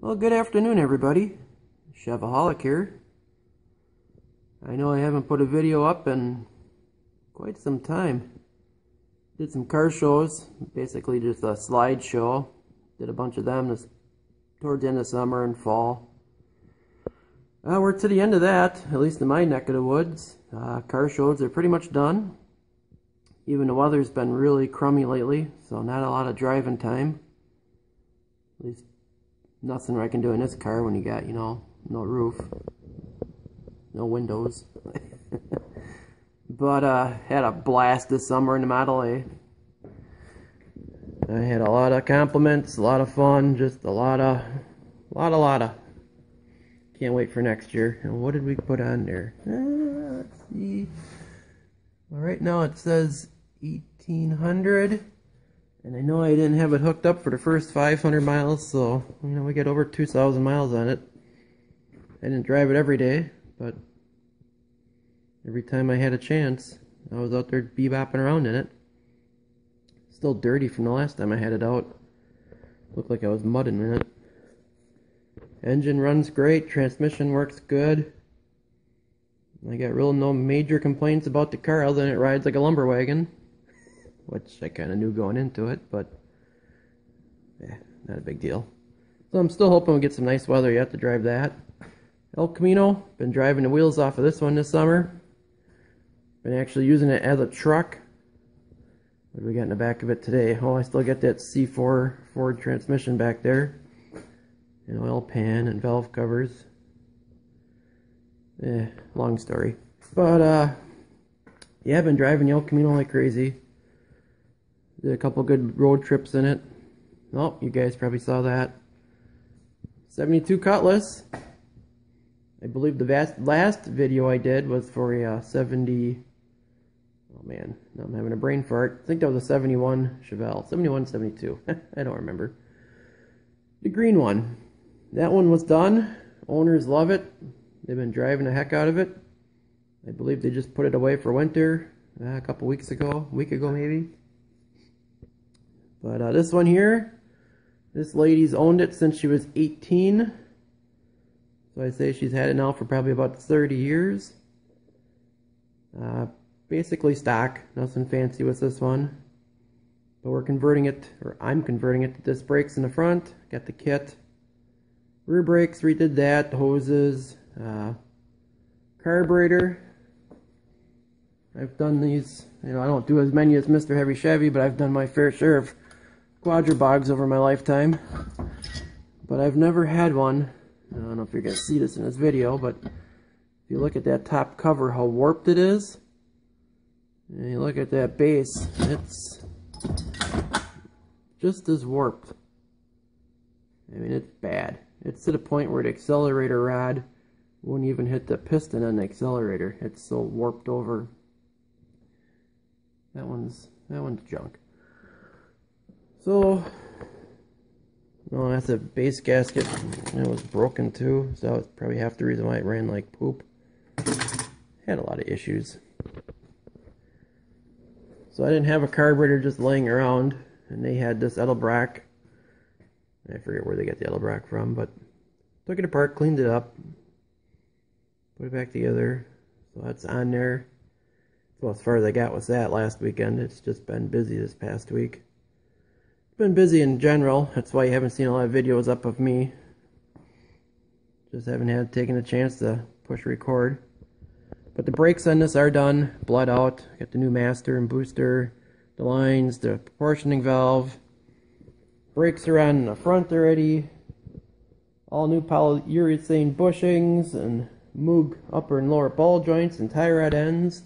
Well, good afternoon, everybody. Chevaholic here. I know I haven't put a video up in quite some time. Did some car shows, basically just a slideshow. Did a bunch of them towards the end of summer and fall. We're to the end of that, at least in my neck of the woods. Car shows are pretty much done. Even the weather's been really crummy lately, so not a lot of driving time. At least nothing I can do in this car when you got, no roof, no windows. But had a blast this summer in the Model A. I had a lot of compliments, a lot of fun, just a lot of. Can't wait for next year. And what did we put on there? Let's see. Well, right now it says 1800. And I know I didn't have it hooked up for the first 500 miles, so, we got over 2,000 miles on it. I didn't drive it every day, but every time I had a chance, I was out there bebopping around in it. Still dirty from the last time I had it out. Looked like I was mudding in it. Engine runs great, transmission works good. I got no major complaints about the car other than it rides like a lumber wagon. Which I kind of knew going into it, but yeah, not a big deal. So I'm still hoping we'll get some nice weather yet to drive that. El Camino, been driving the wheels off of this one this summer. Been actually using it as a truck. What do we got in the back of it today? Oh, I still got that C4 Ford transmission back there. An oil pan and valve covers. Long story. But, yeah, I've been driving the El Camino like crazy. Did a couple good road trips in it. Oh, you guys probably saw that. 72 Cutlass. I believe the last video I did was for a 70... Oh man, now I'm having a brain fart. I think that was a 71 Chevelle. 71, 72. I don't remember. The green one. That one was done. Owners love it. They've been driving the heck out of it. I believe they just put it away for winter a couple weeks ago. A week ago maybe. But this one here, this lady's owned it since she was 18. So I say she's had it now for probably about 30 years. Basically stock, nothing fancy with this one. But we're converting it, or I'm converting it to disc brakes in the front. Got the kit. Rear brakes, redid that, the hoses, carburetor. I've done these, I don't do as many as Mr. Heavy Chevy, but I've done my fair share of quadribogs over my lifetime. But I've never had one. I don't know if you're going to see this in this video, but if you look at that top cover, how warped it is, and you look at that base, it's just as warped. I mean, it's bad. It's to the point where the accelerator rod won't even hit the piston on the accelerator. It's so warped over. That one's junk. So, no, that's a base gasket. It was broken too, so that was probably half the reason why it ran like poop. Had a lot of issues. So I didn't have a carburetor just laying around, and they had this Edelbrock. I forget where they got the Edelbrock from, but took it apart, cleaned it up, put it back together. So that's on there. Well, as far as I got was that last weekend. It's just been busy this past week. Been busy in general. That's why you haven't seen a lot of videos up of me. Just haven't taken a chance to push record. But the brakes on this are done, bled out. Got the new master and booster, the lines, the proportioning valve. Brakes are on the front already. All new polyurethane bushings and Moog upper and lower ball joints and tie rod ends.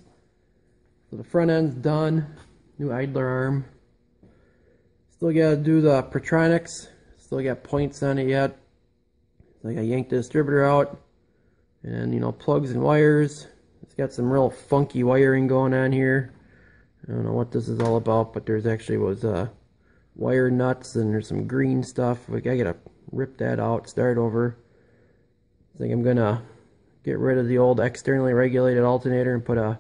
So the front end's done. New idler arm. Still got to do the Protronics. Still got points on it yet. So I got to yank the distributor out. And, plugs and wires. It's got some real funky wiring going on here. I don't know what this is all about, but there's actually wire nuts and there's some green stuff. I got to rip that out, start over. I think I'm going to get rid of the old externally regulated alternator and put a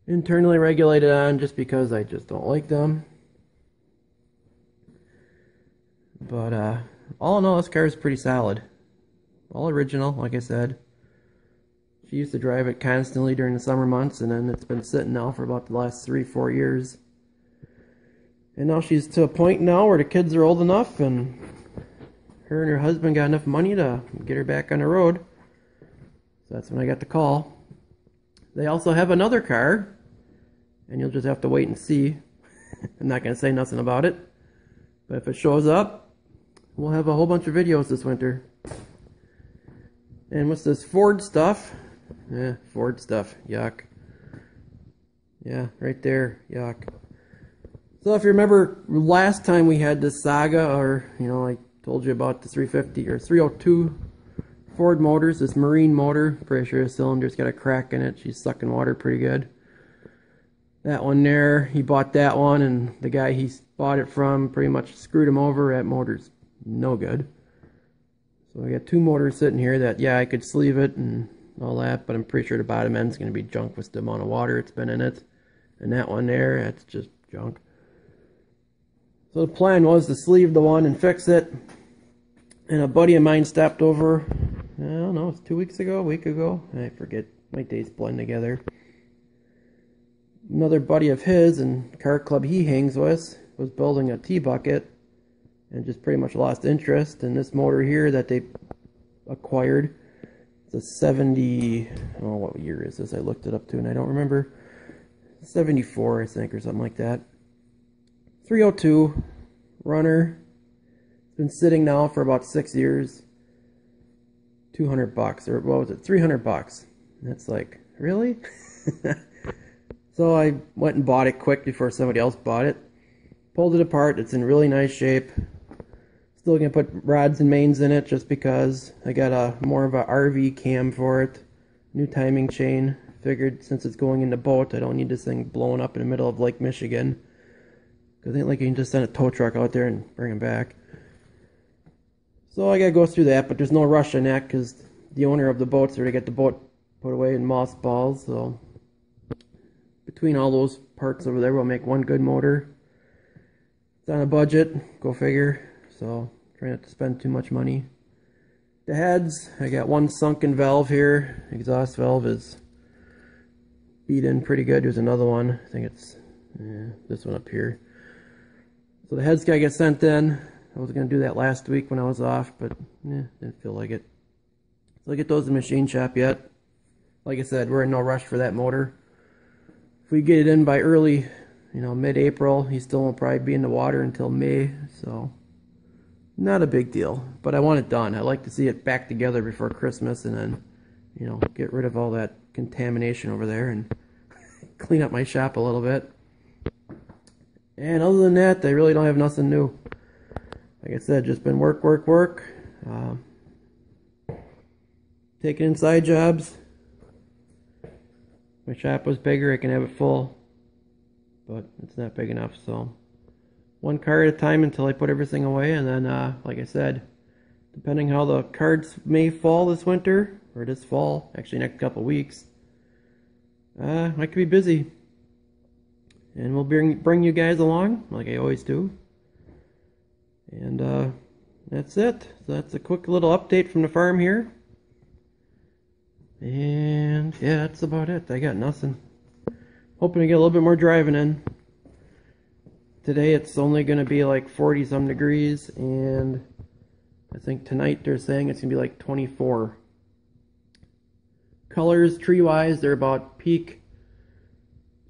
internally regulated on just because I just don't like them. But all in all, this car is pretty solid. All original, like I said. She used to drive it constantly during the summer months, and then it's been sitting now for about the last 3-4 years. And now she's to a point now where the kids are old enough, and her and her husband got enough money to get her back on the road. So that's when I got the call. They also have another car, and you'll just have to wait and see. I'm not going to say nothing about it, but if it shows up, we'll have a whole bunch of videos this winter. And what's this Ford stuff? Ford stuff, yuck. Yeah, right there, yuck. So if you remember last time we had this saga, or, I told you about the 350 or 302 Ford motors, this marine motor. Pretty sure the cylinder's got a crack in it. She's sucking water pretty good. That one there, he bought that one, and the guy he bought it from pretty much screwed him over. That motor's no good. So I got 2 motors sitting here that, yeah, I could sleeve it and all that, but I'm pretty sure the bottom end's going to be junk with the amount of water it's been in it. And that one there, that's just junk. So the plan was to sleeve the one and fix it. And a buddy of mine stopped over, I don't know, it's 2 weeks ago, a week ago. I forget, my days blend together. Another buddy of his and car club he hangs with was building a T-bucket and just pretty much lost interest in this motor here that they acquired. It's a 70, oh, what year is this? I looked it up too and I don't remember. 74, I think, or something like that. 302 runner. It's been sitting now for about 6 years. $200, or what was it? $300. And it's like, really? So I went and bought it quick before somebody else bought it. Pulled it apart. It's in really nice shape. Still gonna put rods and mains in it just because I got a more of a RV cam for it. New timing chain. Figured since it's going in the boat, I don't need this thing blowing up in the middle of Lake Michigan. Because it ain't like you can just send a tow truck out there and bring them back. So I gotta go through that, but there's no rush on that because the owner of the boat's already got the boat put away in mothballs. So between all those parts over there, we'll make one good motor. It's on a budget, go figure. So try not to spend too much money. The heads, I got one sunken valve here. Exhaust valve is beat in pretty good. There's another one. I think it's this one up here. So the head's gotta get sent in. I was gonna do that last week when I was off, but didn't feel like it. So I get those in the machine shop yet. Like I said, we're in no rush for that motor. If we get it in by early, mid-April, he still won't probably be in the water until May, so not a big deal. But I want it done. I like to see it back together before Christmas and then, get rid of all that contamination over there and clean up my shop a little bit. And other than that, I really don't have nothing new. Like I said, just been work. Taking in side jobs. My shop was bigger, I can have it full, but it's not big enough, so one car at a time until I put everything away, and then, like I said, depending how the cards may fall this winter, or this fall, actually next couple weeks, I could be busy, and we'll bring you guys along, like I always do, and that's it. So that's a quick little update from the farm here. And yeah, that's about it. I got nothing. Hoping to get a little bit more driving in. Today it's only going to be like 40 some degrees, and I think tonight they're saying it's going to be like 24. Colors, tree wise, they're about peak.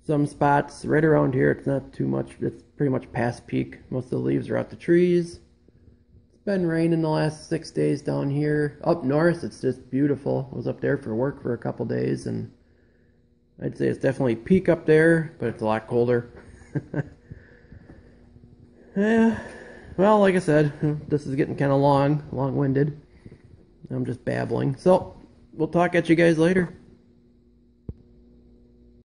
Some spots right around here, it's not too much, it's pretty much past peak. Most of the leaves are out the trees. Been raining the last 6 days down here. Up north, it's just beautiful. I was up there for work for a couple days, and I'd say it's definitely peak up there, but it's a lot colder. Yeah, well, like I said, this is getting kind of long-winded. I'm just babbling. So, we'll talk at you guys later.